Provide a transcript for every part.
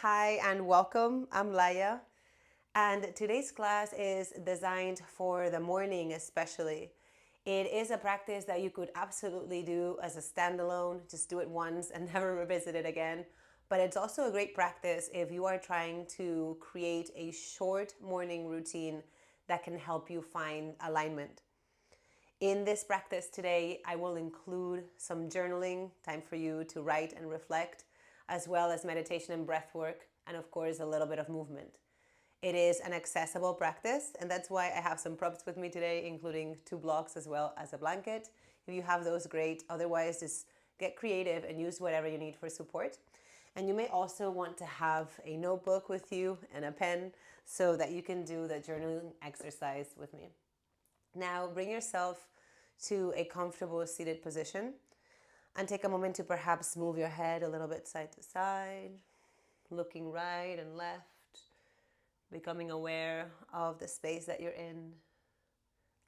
Hi and welcome. I'm Laya, and today's class is designed for the morning especially. It is a practice that you could absolutely do as a standalone, just do it once and never revisit it again. But it's also a great practice if you are trying to create a short morning routine that can help you find alignment. In this practice today, I will include some journaling, time for you to write and reflect, as well as meditation and breath work, and of course, a little bit of movement. It is an accessible practice, and that's why I have some props with me today, including 2 blocks as well as a blanket. If you have those, great. Otherwise, just get creative and use whatever you need for support. And you may also want to have a notebook with you and a pen so that you can do the journaling exercise with me. Now, bring yourself to a comfortable seated position and take a moment to perhaps move your head a little bit side to side, looking right and left, becoming aware of the space that you're in.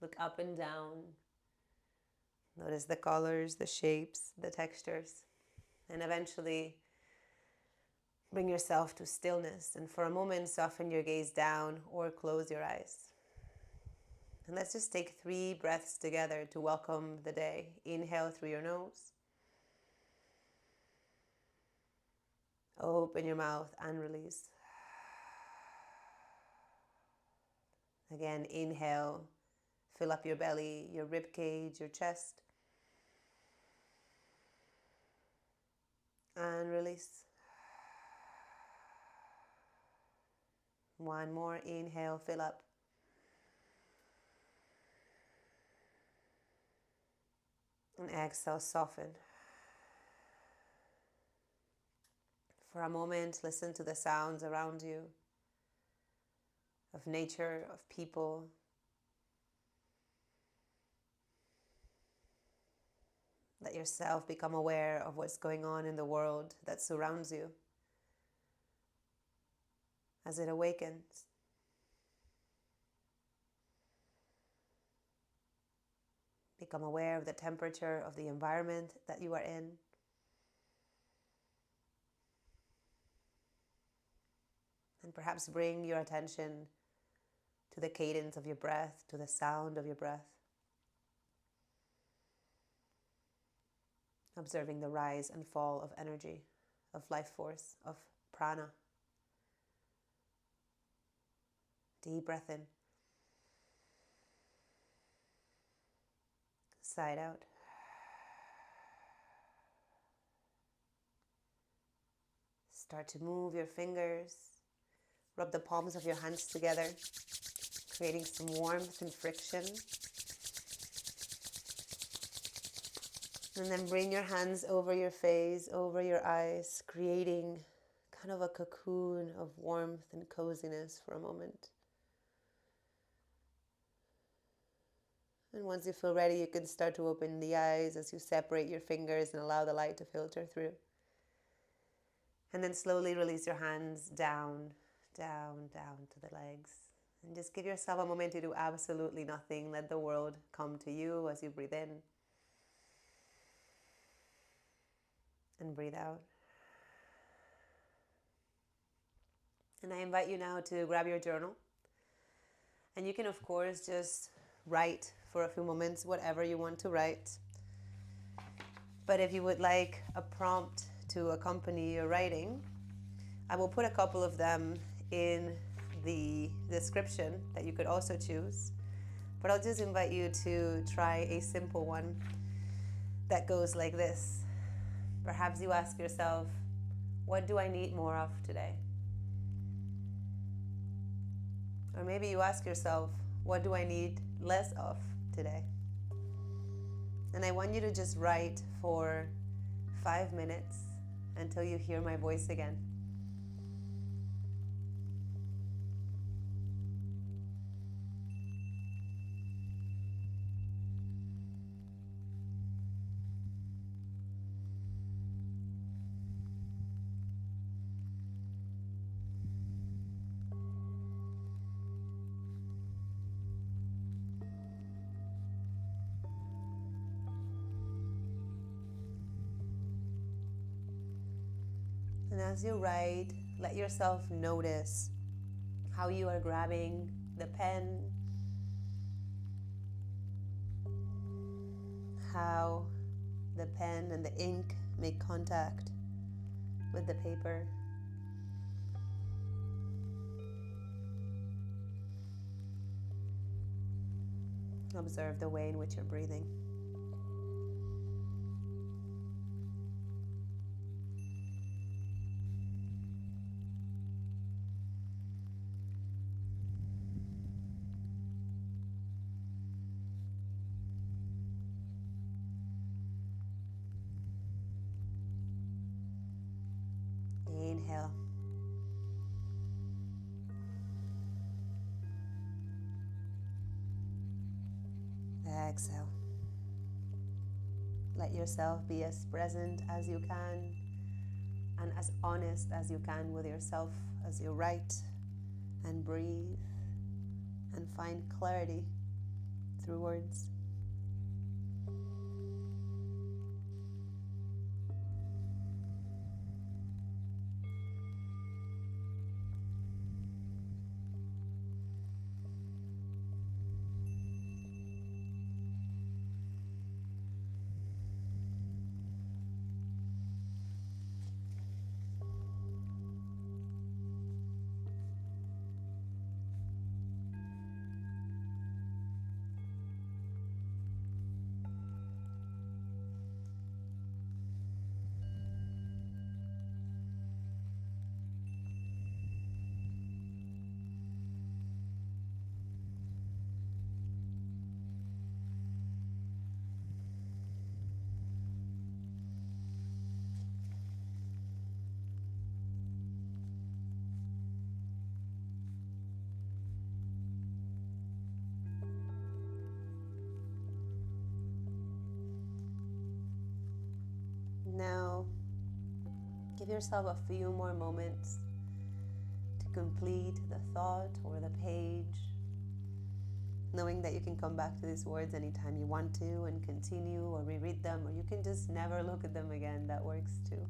Look up and down. Notice the colors, the shapes, the textures, and eventually bring yourself to stillness. And for a moment, soften your gaze down or close your eyes. And let's just take 3 breaths together to welcome the day. Inhale through your nose. Open your mouth and release. Again, inhale. Fill up your belly, your rib cage, your chest. And release. One more. Inhale, fill up. And exhale, soften. For a moment, listen to the sounds around you, of nature, of people. Let yourself become aware of what's going on in the world that surrounds you as it awakens. Become aware of the temperature of the environment that you are in. And perhaps bring your attention to the cadence of your breath, to the sound of your breath. Observing the rise and fall of energy, of life force, of prana. Deep breath in. Side out. Start to move your fingers. Rub the palms of your hands together, creating some warmth and friction. And then bring your hands over your face, over your eyes, creating kind of a cocoon of warmth and coziness for a moment. And once you feel ready, you can start to open the eyes as you separate your fingers and allow the light to filter through. And then slowly release your hands down, down, down to the legs. And just give yourself a moment to do absolutely nothing. Let the world come to you as you breathe in. And breathe out. And I invite you now to grab your journal. And you can, of course, just write for a few moments, whatever you want to write. But if you would like a prompt to accompany your writing, I will put a couple of them in the description that you could also choose. But I'll just invite you to try a simple one that goes like this. Perhaps you ask yourself, what do I need more of today? Or maybe you ask yourself, what do I need less of today? And I want you to just write for 5 minutes until you hear my voice again. And as you write, let yourself notice how you are grabbing the pen, how the pen and the ink make contact with the paper. Observe the way in which you're breathing. Inhale. Exhale. Let yourself be as present as you can and as honest as you can with yourself as you write and breathe and find clarity through words. Now, give yourself a few more moments to complete the thought or the page, knowing that you can come back to these words anytime you want to and continue or reread them, or you can just never look at them again. That works too.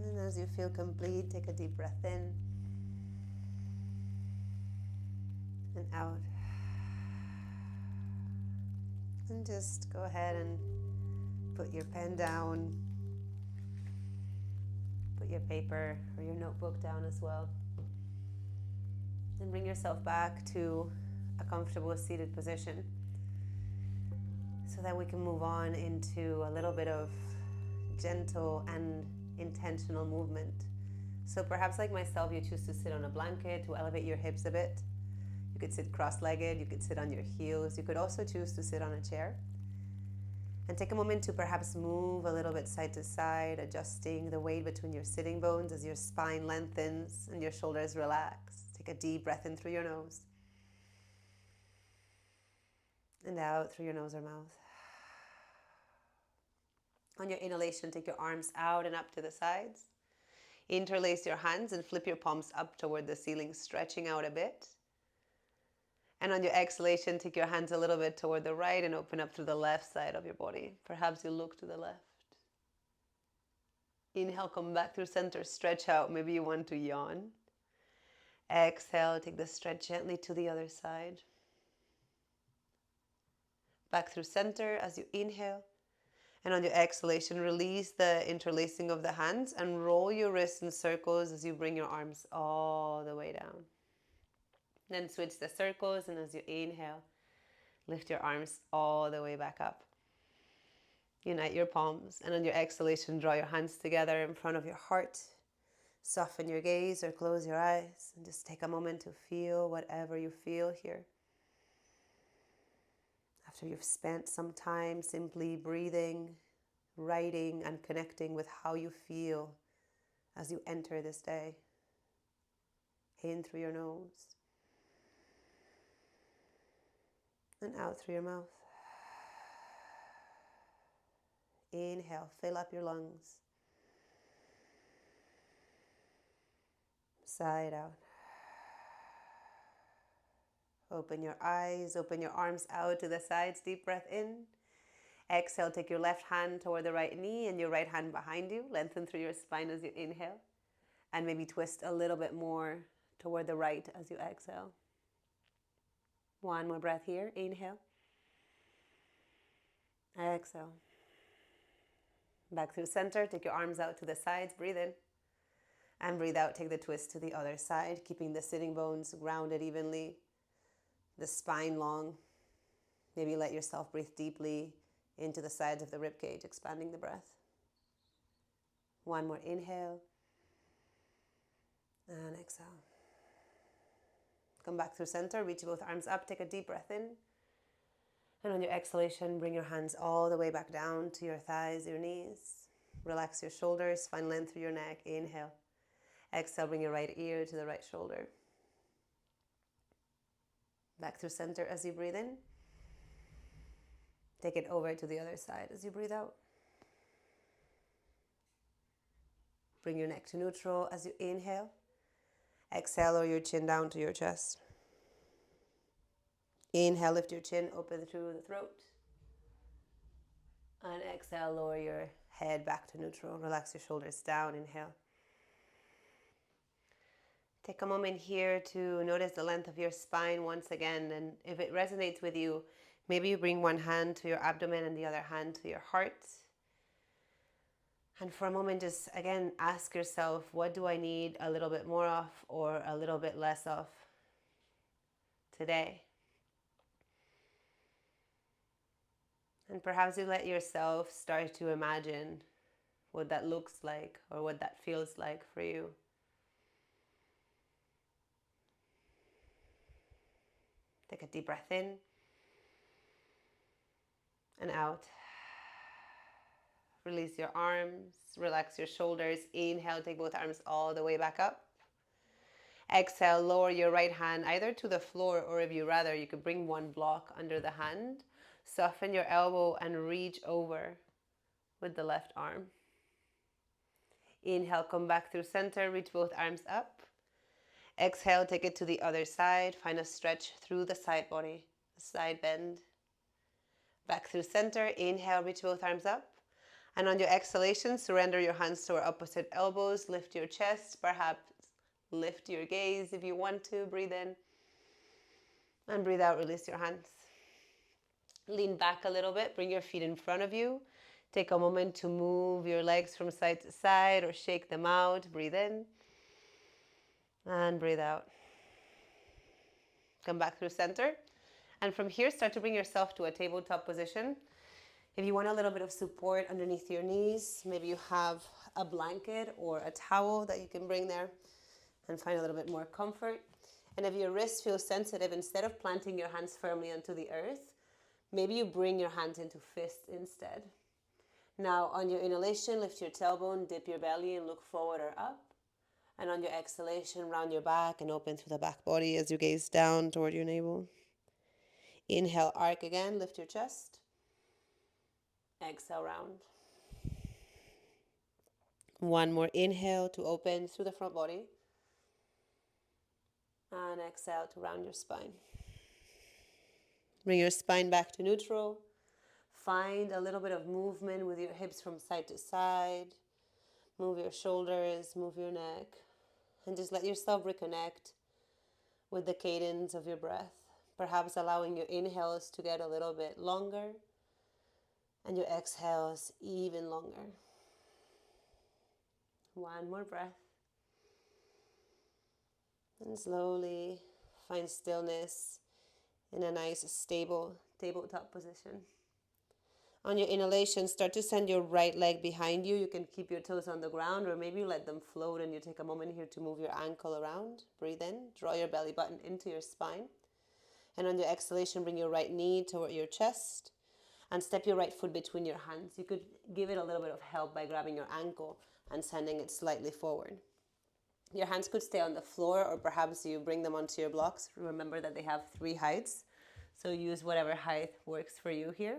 And as you feel complete, take a deep breath in and out. And just go ahead and put your pen down, put your paper or your notebook down as well. And bring yourself back to a comfortable seated position so that we can move on into a little bit of gentle and intentional movement. So perhaps like myself, you choose to sit on a blanket to elevate your hips a bit. You could sit cross-legged, you could sit on your heels. You could also choose to sit on a chair. And take a moment to perhaps move a little bit side to side, adjusting the weight between your sitting bones as your spine lengthens and your shoulders relax. Take a deep breath in through your nose and out through your nose or mouth. On your inhalation, take your arms out and up to the sides. Interlace your hands and flip your palms up toward the ceiling, stretching out a bit. And on your exhalation, take your hands a little bit toward the right and open up to the left side of your body. Perhaps you look to the left. Inhale, come back through center, stretch out. Maybe you want to yawn. Exhale, take the stretch gently to the other side. Back through center as you inhale. And on your exhalation, release the interlacing of the hands and roll your wrists in circles as you bring your arms all the way down. Then switch the circles, and as you inhale, lift your arms all the way back up. Unite your palms, and on your exhalation, draw your hands together in front of your heart. Soften your gaze or close your eyes, and just take a moment to feel whatever you feel here. After you've spent some time simply breathing, writing, and connecting with how you feel as you enter this day. In through your nose and out through your mouth. Inhale, fill up your lungs. Sigh it out. Open your eyes, open your arms out to the sides. Deep breath in. Exhale, take your left hand toward the right knee and your right hand behind you. Lengthen through your spine as you inhale. And maybe twist a little bit more toward the right as you exhale. One more breath here. Inhale. Exhale. Back through center. Take your arms out to the sides. Breathe in. And breathe out. Take the twist to the other side, keeping the sitting bones grounded evenly, the spine long. Maybe let yourself breathe deeply into the sides of the rib cage, expanding the breath. One more inhale. And exhale. Come back through center. Reach both arms up. Take a deep breath in. And on your exhalation, bring your hands all the way back down to your thighs, your knees. Relax your shoulders. Find length through your neck. Inhale. Exhale, bring your right ear to the right shoulder. Back through center as you breathe in. Take it over to the other side as you breathe out. Bring your neck to neutral as you inhale. Exhale, lower your chin down to your chest. Inhale, lift your chin, open through the throat. And exhale, lower your head back to neutral. Relax your shoulders down. Inhale. Take a moment here to notice the length of your spine once again. And if it resonates with you, maybe you bring one hand to your abdomen and the other hand to your heart. And for a moment, just again, ask yourself, what do I need a little bit more of or a little bit less of today? And perhaps you let yourself start to imagine what that looks like or what that feels like for you. Take a deep breath in and out. Release your arms, relax your shoulders. Inhale, take both arms all the way back up. Exhale, lower your right hand either to the floor or if you rather, you could bring one block under the hand. Soften your elbow and reach over with the left arm. Inhale, come back through center, reach both arms up. Exhale, take it to the other side. Find a stretch through the side body, the side bend. Back through center, inhale, reach both arms up. And on your exhalation, surrender your hands to our opposite elbows. Lift your chest, perhaps lift your gaze if you want to. Breathe in and breathe out, release your hands. Lean back a little bit, bring your feet in front of you. Take a moment to move your legs from side to side or shake them out. Breathe in and breathe out. Come back through center. And from here, start to bring yourself to a tabletop position. If you want a little bit of support underneath your knees, maybe you have a blanket or a towel that you can bring there and find a little bit more comfort. And if your wrists feel sensitive, instead of planting your hands firmly onto the earth, maybe you bring your hands into fists instead. Now, on your inhalation, lift your tailbone, dip your belly and look forward or up. And on your exhalation, round your back and open through the back body as you gaze down toward your navel. Inhale, arc again, lift your chest. Exhale, round. One more inhale to open through the front body. And exhale to round your spine. Bring your spine back to neutral. Find a little bit of movement with your hips from side to side. Move your shoulders, move your neck. And just let yourself reconnect with the cadence of your breath. Perhaps allowing your inhales to get a little bit longer and your exhales even longer. One more breath. And slowly find stillness in a nice, stable tabletop position. On your inhalation, start to send your right leg behind you. You can keep your toes on the ground or maybe let them float and you take a moment here to move your ankle around. Breathe in, draw your belly button into your spine. And on your exhalation, bring your right knee toward your chest and step your right foot between your hands. You could give it a little bit of help by grabbing your ankle and sending it slightly forward. Your hands could stay on the floor or perhaps you bring them onto your blocks. Remember that they have 3 heights, so use whatever height works for you here.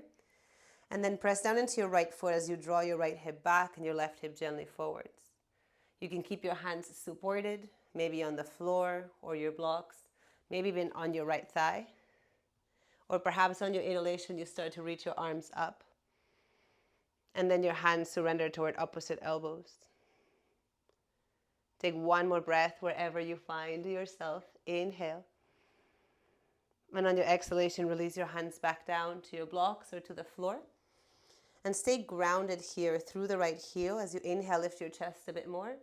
And then press down into your right foot as you draw your right hip back and your left hip gently forwards. You can keep your hands supported, maybe on the floor or your blocks. maybe even on your right thigh. Or perhaps on your inhalation, you start to reach your arms up. And then your hands surrender toward opposite elbows. Take one more breath wherever you find yourself. Inhale. And on your exhalation, release your hands back down to your blocks or to the floor. And stay grounded here through the right heel. As you inhale, lift your chest a bit more.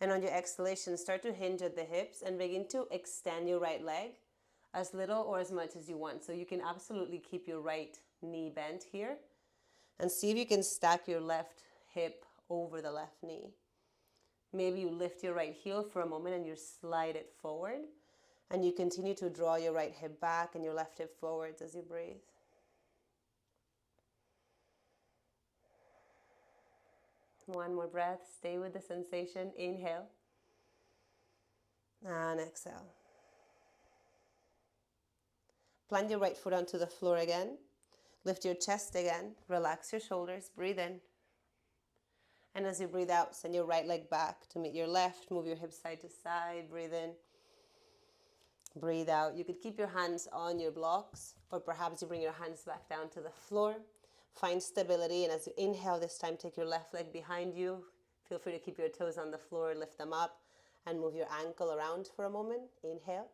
And on your exhalation, start to hinge at the hips and begin to extend your right leg as little or as much as you want. So you can absolutely keep your right knee bent here. And see if you can stack your left hip over the left knee. Maybe you lift your right heel for a moment and you slide it forward. And you continue to draw your right hip back and your left hip forwards as you breathe. One more breath. Stay with the sensation. Inhale. And exhale. Plant your right foot onto the floor again. Lift your chest again. Relax your shoulders. Breathe in. And as you breathe out, send your right leg back to meet your left. Move your hips side to side. Breathe in. Breathe out. You could keep your hands on your blocks, or perhaps you bring your hands back down to the floor. Find stability, and as you inhale this time, take your left leg behind you. Feel free to keep your toes on the floor, lift them up, and move your ankle around for a moment. Inhale.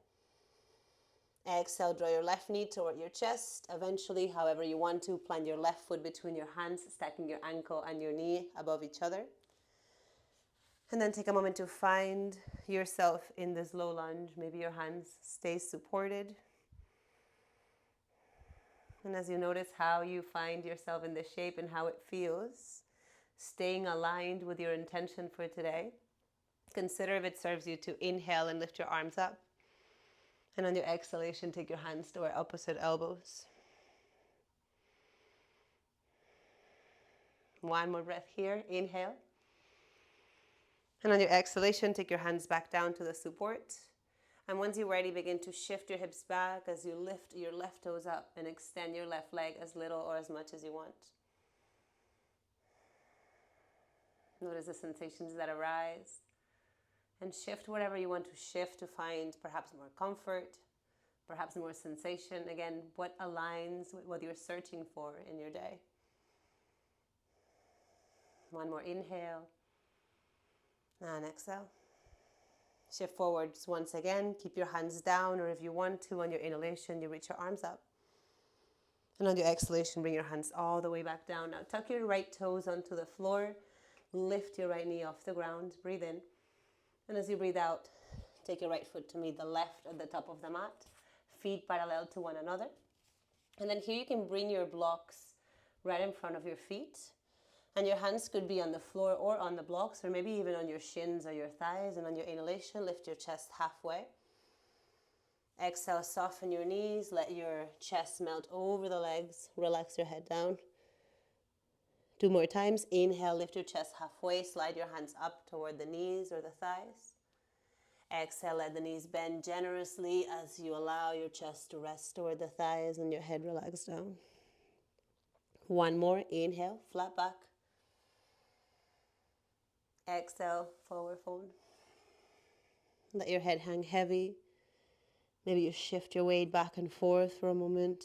Exhale, draw your left knee toward your chest. Eventually, however you want to, plant your left foot between your hands, stacking your ankle and your knee above each other. And then take a moment to find yourself in this low lunge. Maybe your hands stay supported. And as you notice how you find yourself in this shape and how it feels, staying aligned with your intention for today, consider if it serves you to inhale and lift your arms up. And on your exhalation, take your hands toward opposite elbows. One more breath here. Inhale. And on your exhalation, take your hands back down to the support. And once you're ready, begin to shift your hips back as you lift your left toes up and extend your left leg as little or as much as you want. Notice the sensations that arise. And shift whatever you want to shift to find perhaps more comfort, perhaps more sensation. Again, what aligns with what you're searching for in your day. One more inhale. And exhale. Shift forwards once again. Keep your hands down, or if you want to, on your inhalation, you reach your arms up. And on your exhalation, bring your hands all the way back down. Now tuck your right toes onto the floor. Lift your right knee off the ground. Breathe in. And as you breathe out, take your right foot to meet the left at the top of the mat. Feet parallel to one another. And then here you can bring your blocks right in front of your feet. And your hands could be on the floor or on the blocks, or maybe even on your shins or your thighs. And on your inhalation, lift your chest halfway. Exhale, soften your knees. Let your chest melt over the legs. Relax your head down. 2 more times. Inhale, lift your chest halfway. Slide your hands up toward the knees or the thighs. Exhale, let the knees bend generously as you allow your chest to rest toward the thighs and your head relax down. 1 more. Inhale, flat back. Exhale, forward fold. Let your head hang heavy. Maybe you shift your weight back and forth for a moment.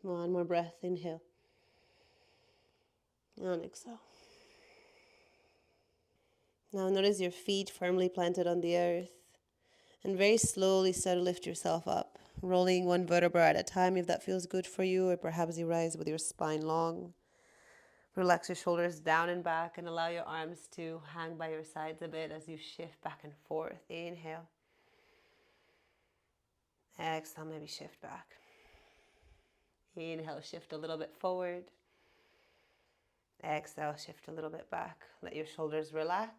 1 more breath. Inhale. And exhale. Now notice your feet firmly planted on the earth. And very slowly start to lift yourself up, rolling 1 vertebra at a time if that feels good for you, or perhaps you rise with your spine long. Relax your shoulders down and back and allow your arms to hang by your sides a bit as you shift back and forth. Inhale. Exhale, maybe shift back. Inhale, shift a little bit forward. Exhale, shift a little bit back. Let your shoulders relax.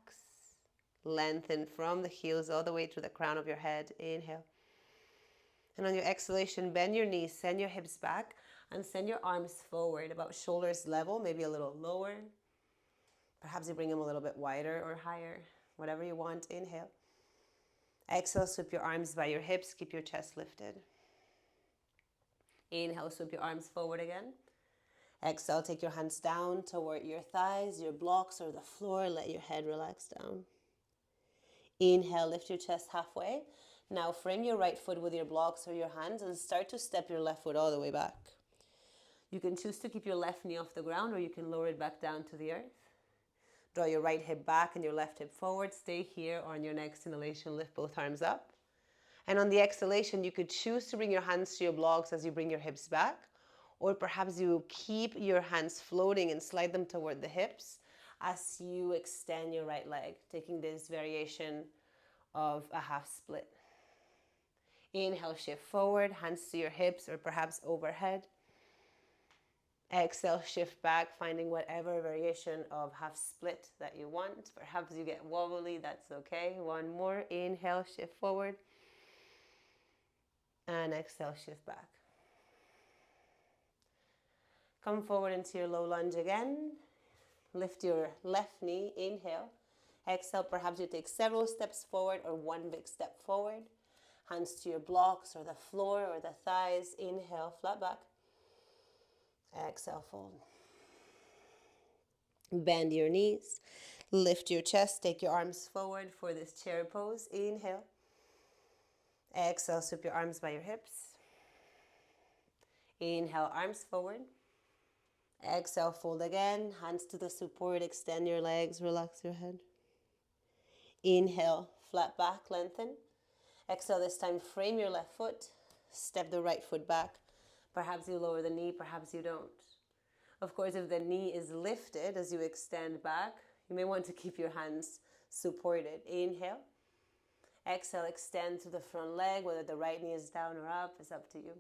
Lengthen from the heels all the way to the crown of your head. Inhale. And on your exhalation, bend your knees, send your hips back, and send your arms forward about shoulders level, maybe a little lower. Perhaps you bring them a little bit wider or higher, whatever you want. Inhale. Exhale, sweep your arms by your hips, keep your chest lifted. Inhale, sweep your arms forward again. Exhale, take your hands down toward your thighs, your blocks, or the floor. Let your head relax down. Inhale, lift your chest halfway. Now frame your right foot with your blocks or your hands and start to step your left foot all the way back. You can choose to keep your left knee off the ground, or you can lower it back down to the earth. Draw your right hip back and your left hip forward. Stay here, or on your next inhalation, lift both arms up. And on the exhalation, you could choose to bring your hands to your blocks as you bring your hips back, or perhaps you keep your hands floating and slide them toward the hips as you extend your right leg, taking this variation of a half split. Inhale, shift forward, hands to your hips or perhaps overhead. Exhale, shift back, finding whatever variation of half split that you want. Perhaps you get wobbly, that's okay. One more. Inhale, shift forward. And exhale, shift back. Come forward into your low lunge again. Lift your left knee. Inhale. Exhale, perhaps you take several steps forward or one big step forward. Hands to your blocks or the floor or the thighs. Inhale, flat back. Exhale, fold. Bend your knees. Lift your chest. Take your arms forward for this chair pose. Inhale. Exhale, sweep your arms by your hips. Inhale, arms forward. Exhale, fold again. Hands to the support. Extend your legs. Relax your head. Inhale, flat back, lengthen. Exhale, this time frame your left foot. Step the right foot back. Perhaps you lower the knee, perhaps you don't. Of course, if the knee is lifted as you extend back, you may want to keep your hands supported. Inhale. Exhale, extend to the front leg. Whether the right knee is down or up is up to you.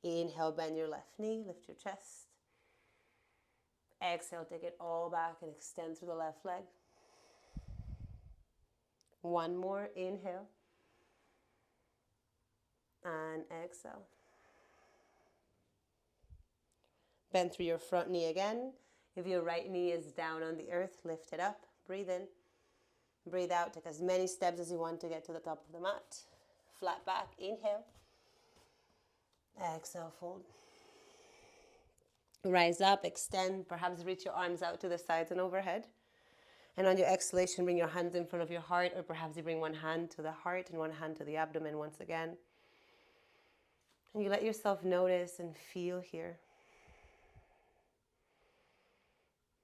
Inhale, bend your left knee, lift your chest. Exhale, take it all back and extend through the left leg. One more. Inhale. And exhale. Bend through your front knee again. If your right knee is down on the earth, lift it up. Breathe in. Breathe out. Take as many steps as you want to get to the top of the mat. Flat back. Inhale. Exhale, fold. Rise up, extend. Perhaps reach your arms out to the sides and overhead. And on your exhalation, bring your hands in front of your heart, or perhaps you bring one hand to the heart and one hand to the abdomen once again. And you let yourself notice and feel here.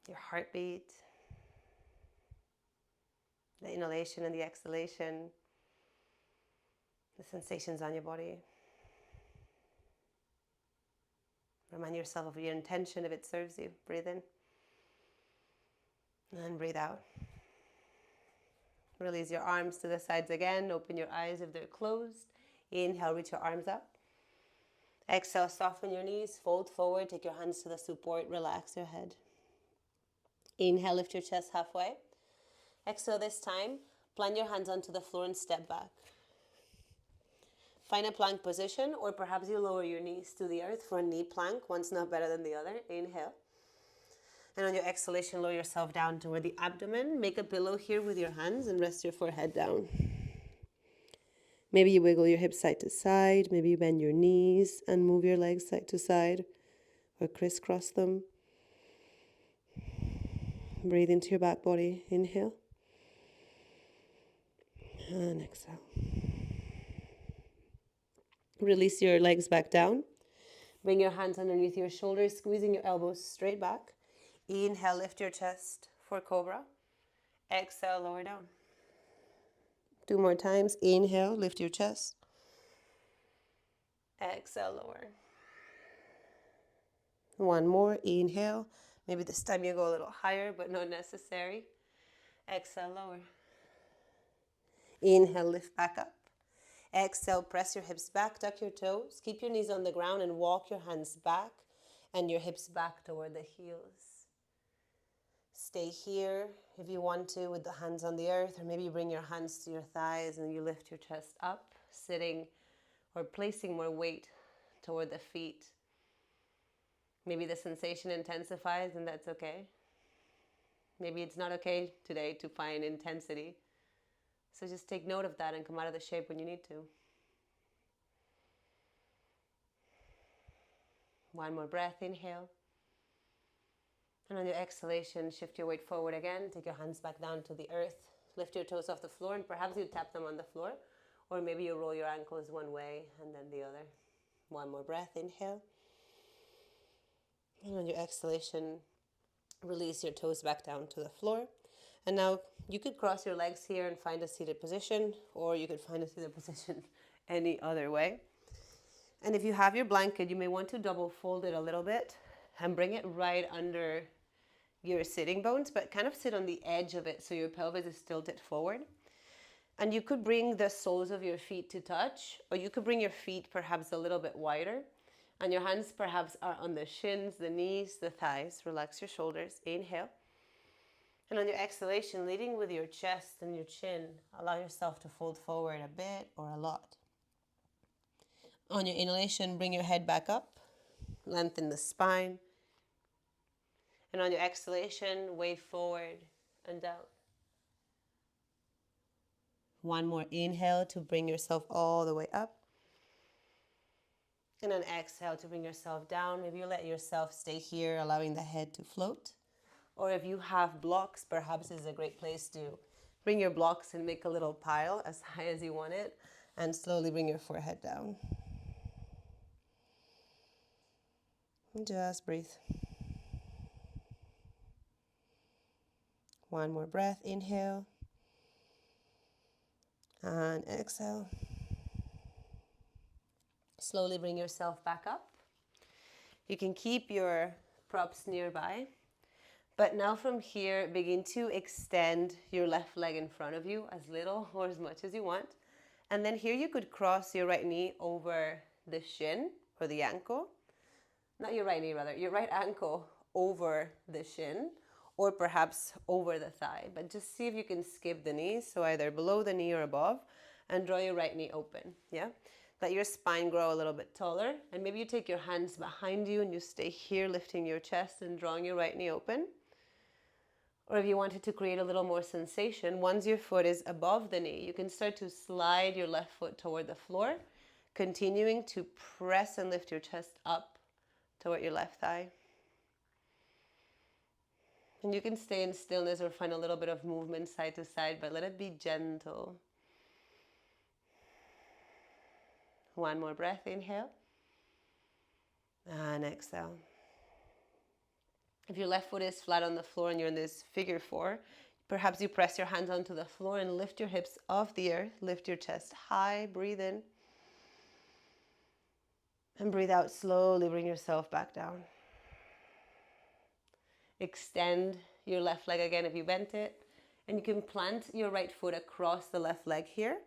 Your heartbeat, the inhalation and the exhalation, the sensations on your body. Remind yourself of your intention if it serves you. Breathe in. And breathe out. Release your arms to the sides again. Open your eyes if they're closed. Inhale, reach your arms up. Exhale, soften your knees. Fold forward. Take your hands to the support. Relax your head. Inhale, lift your chest halfway. Exhale this time. Plant your hands onto the floor and step back. Find a plank position, or perhaps you lower your knees to the earth for a knee plank. One's not better than the other. Inhale. And on your exhalation, lower yourself down toward the abdomen. Make a pillow here with your hands and rest your forehead down. Maybe you wiggle your hips side to side. Maybe you bend your knees and move your legs side to side or crisscross them. Breathe into your back body. Inhale. And exhale. Release your legs back down. Bring your hands underneath your shoulders, squeezing your elbows straight back. Inhale, lift your chest for cobra. Exhale, lower down. 2 more times. Inhale, lift your chest. Exhale, lower. 1 more. Inhale. Maybe this time you go a little higher, but not necessary. Exhale, lower. Inhale, lift back up. Exhale, press your hips back, tuck your toes. Keep your knees on the ground and walk your hands back and your hips back toward the heels. Stay here if you want to with the hands on the earth, or maybe you bring your hands to your thighs and you lift your chest up, sitting or placing more weight toward the feet. Maybe the sensation intensifies, and that's okay. Maybe it's not okay today to find intensity. So just take note of that and come out of the shape when you need to. 1 more breath, inhale. And on your exhalation, shift your weight forward again. Take your hands back down to the earth. Lift your toes off the floor, and perhaps you tap them on the floor, or maybe you roll your ankles one way and then the other. One more breath, inhale. And on your exhalation, release your toes back down to the floor. And now you could cross your legs here and find a seated position, or you could find a seated position any other way. And if you have your blanket, you may want to double fold it a little bit and bring it right under your sitting bones, but kind of sit on the edge of it so your pelvis is tilted forward. And you could bring the soles of your feet to touch, or you could bring your feet perhaps a little bit wider. And your hands perhaps are on the shins, the knees, the thighs. Relax your shoulders. Inhale. And on your exhalation, leading with your chest and your chin, allow yourself to fold forward a bit or a lot. On your inhalation, bring your head back up. Lengthen the spine. And on your exhalation, wave forward and down. One more inhale to bring yourself all the way up. And an exhale to bring yourself down. Maybe you let yourself stay here, allowing the head to float. Or if you have blocks, perhaps this is a great place to bring your blocks and make a little pile as high as you want it. And slowly bring your forehead down. And just breathe. One more breath. Inhale. And exhale. Slowly bring yourself back up. You can keep your props nearby. But now from here, begin to extend your left leg in front of you as little or as much as you want. And then here you could cross your right knee over the shin or the ankle. Not your right knee, rather. Your right ankle over the shin or perhaps over the thigh. But just see if you can skip the knees, so either below the knee or above, and draw your right knee open. Yeah? Let your spine grow a little bit taller. And maybe you take your hands behind you and you stay here lifting your chest and drawing your right knee open. Or if you wanted to create a little more sensation, once your foot is above the knee, you can start to slide your left foot toward the floor, continuing to press and lift your chest up toward your left thigh. And you can stay in stillness or find a little bit of movement side to side, but let it be gentle. One more breath, inhale. And exhale. If your left foot is flat on the floor and you're in this figure four, perhaps you press your hands onto the floor and lift your hips off the earth. Lift your chest high, breathe in. And breathe out slowly, bring yourself back down. Extend your left leg again if you bent it. And you can plant your right foot across the left leg here,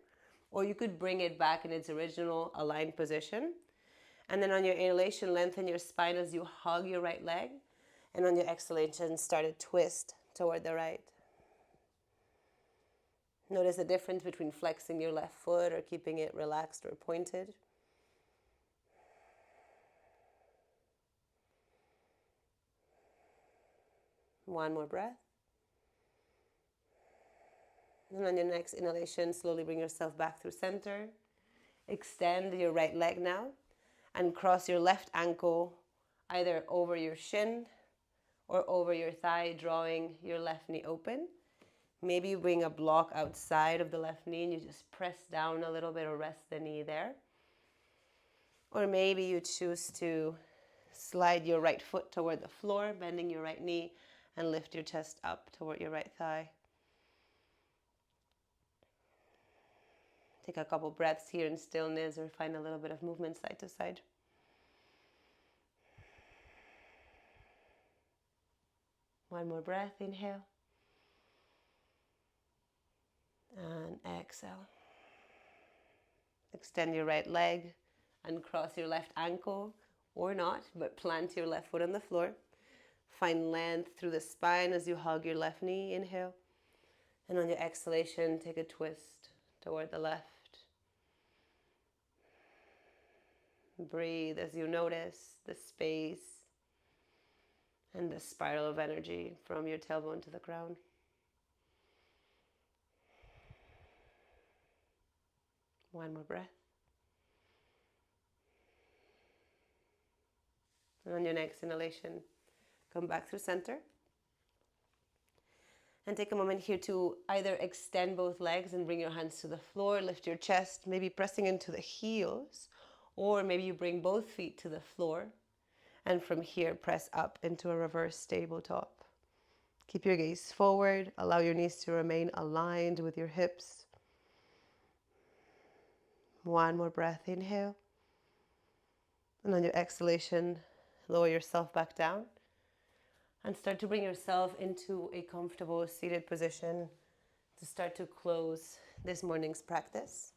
or you could bring it back in its original aligned position. And then on your inhalation, lengthen your spine as you hug your right leg. And on your exhalation, start a twist toward the right. Notice the difference between flexing your left foot or keeping it relaxed or pointed. One more breath. And on your next inhalation, slowly bring yourself back through center. Extend your right leg now and cross your left ankle either over your shin or over your thigh, drawing your left knee open. Maybe you bring a block outside of the left knee and you just press down a little bit or rest the knee there. Or maybe you choose to slide your right foot toward the floor, bending your right knee, and lift your chest up toward your right thigh. Take a couple breaths here in stillness or find a little bit of movement side to side. One more breath, inhale. And exhale. Extend your right leg and cross your left ankle, or not, but plant your left foot on the floor. Find length through the spine as you hug your left knee, inhale. And on your exhalation, take a twist toward the left. Breathe as you notice the space and the spiral of energy from your tailbone to the ground. One more breath. And on your next inhalation, come back through center. And take a moment here to either extend both legs and bring your hands to the floor, lift your chest, maybe pressing into the heels, or maybe you bring both feet to the floor. And from here, press up into a reverse tabletop. Keep your gaze forward. Allow your knees to remain aligned with your hips. One more breath, inhale. And on your exhalation, lower yourself back down. And start to bring yourself into a comfortable seated position to start to close this morning's practice.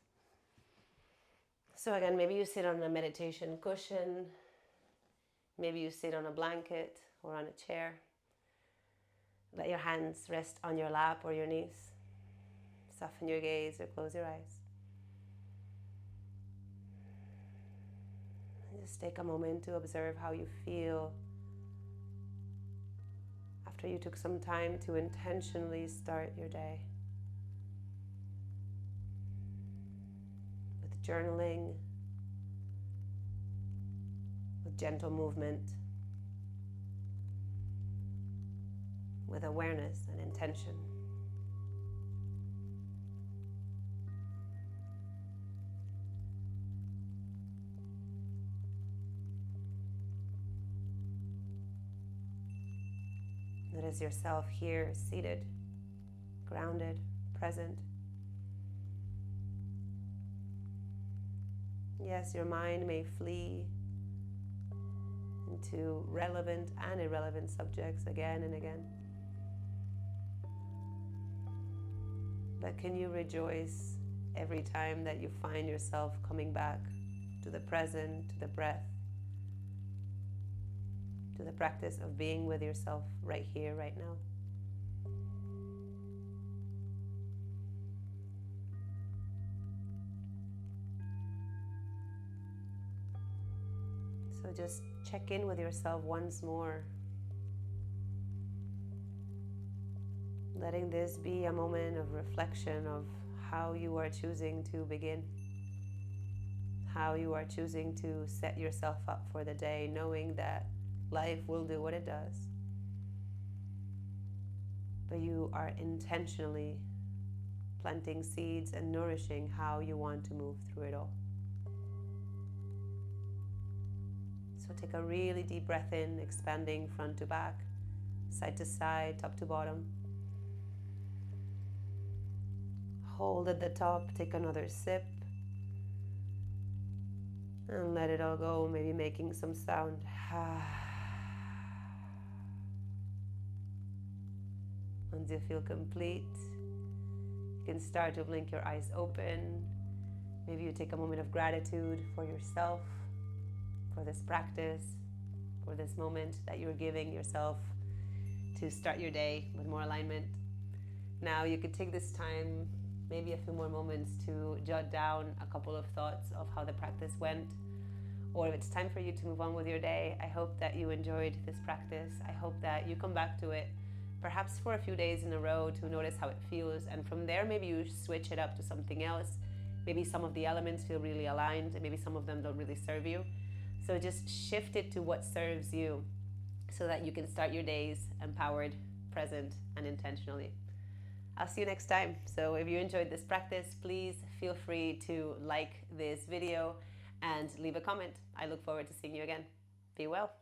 So again, maybe you sit on a meditation cushion. Maybe you sit on a blanket or on a chair. Let your hands rest on your lap or your knees. Soften your gaze or close your eyes. And just take a moment to observe how you feel after you took some time to intentionally start your day. With journaling, with gentle movement, with awareness and intention. Notice yourself here, seated, grounded, present. Yes, your mind may flee into relevant and irrelevant subjects again and again. But can you rejoice every time that you find yourself coming back to the present, to the breath, to the practice of being with yourself right here, right now? So just check in with yourself once more, letting this be a moment of reflection of how you are choosing to begin, how you are choosing to set yourself up for the day, knowing that life will do what it does, but you are intentionally planting seeds and nourishing how you want to move through it all. So take a really deep breath in, expanding front to back, side to side, top to bottom. Hold at the top, take another sip, and let it all go, maybe making some sound. Once you feel complete, you can start to blink your eyes open. Maybe you take a moment of gratitude for yourself, for this practice, for this moment that you're giving yourself to start your day with more alignment. Now you could take this time, maybe a few more moments, to jot down a couple of thoughts of how the practice went, or if it's time for you to move on with your day. I hope that you enjoyed this practice. I hope that you come back to it, perhaps for a few days in a row, to notice how it feels, and from there maybe you switch it up to something else. Maybe some of the elements feel really aligned, and maybe some of them don't really serve you. So just shift it to what serves you so that you can start your days empowered, present, and intentionally. I'll see you next time. So if you enjoyed this practice, please feel free to like this video and leave a comment. I look forward to seeing you again. Be well.